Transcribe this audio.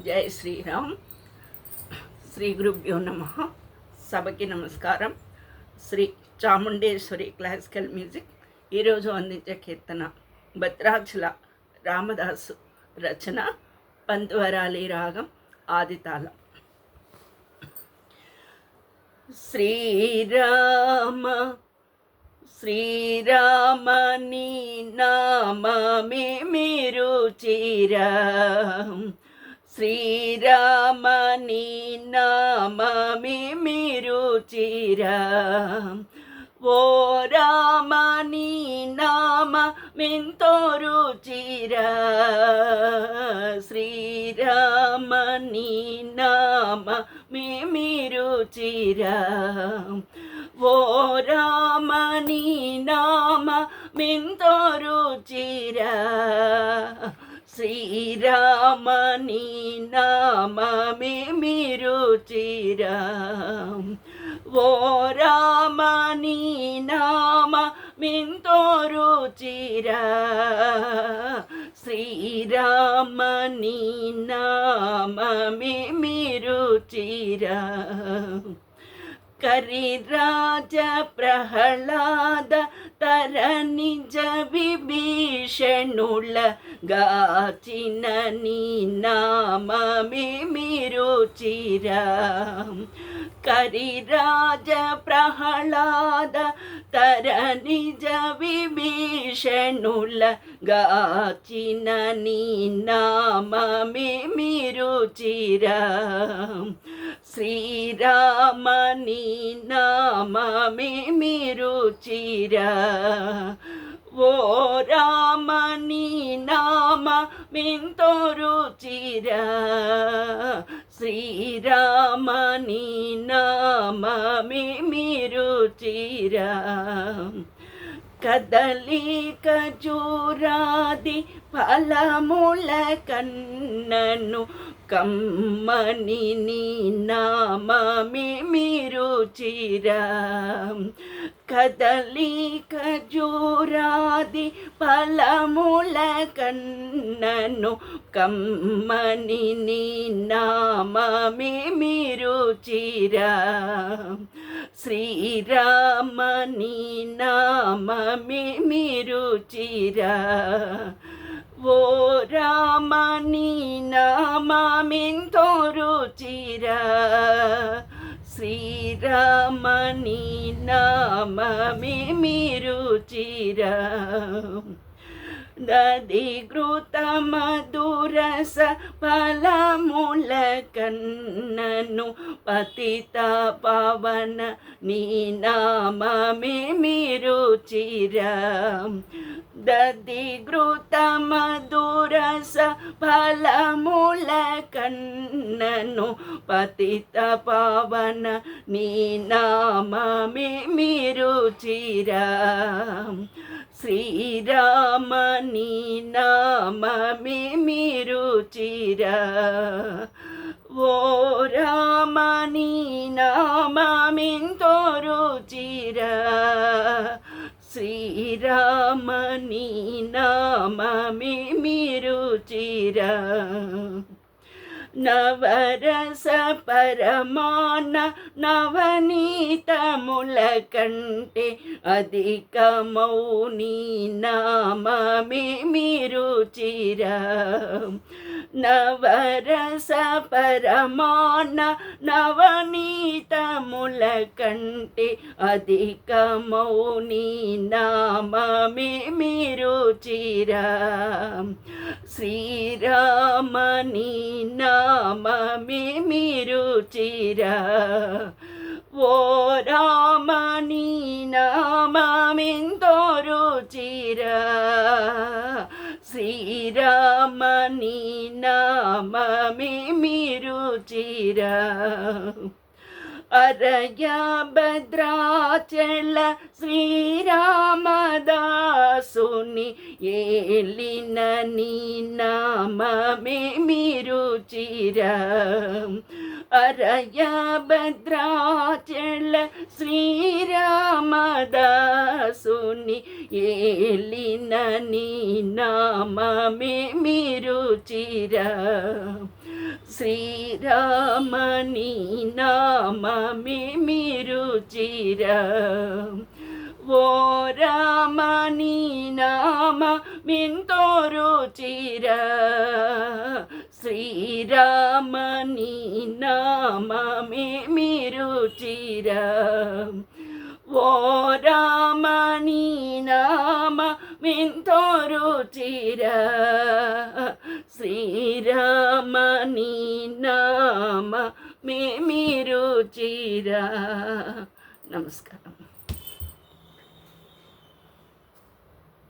జై శ్రీరామ్. శ్రీ గురుభ్యో నమః. సభకి నమస్కారం. శ్రీ చాముండేశ్వరి క్లాసికల్ మ్యూజిక్ ఈరోజు అందించే కీర్తన భద్రాచల రామదాసు రచన, పంతువరాలి రాగం, ఆదితాళం. శ్రీరామ శ్రీరామ నీ నామమే మీరు చిరా, శ్రీరామ నీ నామమే మీరు చిరా, ఓ రామ నీ నామమెంతో రుచిరా, శ్రీరామ నీ నామమే మీరు చిరా, ఓ రామ నీ నామమెంతో రుచిరా, శ్రీరామ నీ నామమే మీరు చిరా, ఓ రామ నీ నామమెంతో రుచిరా, శ్రీరామ నీ నామమే మీరు చిరా. కరిరాజ ప్రహ్లాద తరణిజ విభీషణుల గాచిన నీ నామమే మీరు చిరా, కరిరాజ ప్రహ్లాద తరణిజ విభీషణుల గాచిన నీ నామమే మీరు చిరా, శ్రీరామ నీ నామమే మీరు చిరా, ఓ రామ నీ నామమెంతో రుచిరా, శ్రీరామ నీ నామమే మీరు చిరా. కదలి ఖజూరాది ఫలముల కన్నను కమ్మని నీ నామమే మీరు చిరా, కదలి ఖజూరాది ఫలముల కన్నను కమ్మని నీ నామమే మీరు చిరా, శ్రీరామ నీ నామమే మీరు చిరా, ఓ రామ నీ నామమెంతో రుచిరా, శ్రీరామ నీ నామమే మీరు చిరా. దధిఘృత మధురస ఫలముల కన్నను పతిత పవన నీ నామమే మీరు చిరా, దధిఘృత మధురస ఫలముల కన్నను పతిత పవన నీ నామమే మీరు చిరా, శ్రీరామ నీ నామమే మీరు చిరా, ఓ రామ నీ నామమెంతో రుచిరా, శ్రీరామ నీ నామమే మీరు చిరా. నవరస పరమాన నవనీతముల కంటే అధికమౌ నీ నామమే మీరు చిరా, నవరస పరమాన నవనీతముల కంటే అధికమౌ నీ నామమే మీరు చిరా, శ్రీరామ నీ నామమే మీరు చిరా, ఓ రామ నీ నామమెంతో రుచిరా, శ్రీరామ నీ నామమే మీరు చిరా. అరయ భద్రాచల శ్రీరామదాసుని ఏలిన నీ నామమే మీరు చిరా, అరయ భద్రాచల శ్రీరామదాసుని ఏలిన నీ నామమే రుచిరా శ్రీరామని నామమే రుచిరా ఓ రామని నామమెంతో రుచిరా శ్రీరామని నామమే రుచిరా ఓ రామని నామమెంతో రుచిరా శ్రీరామని నామమే రుచిరా. నమస్కారం.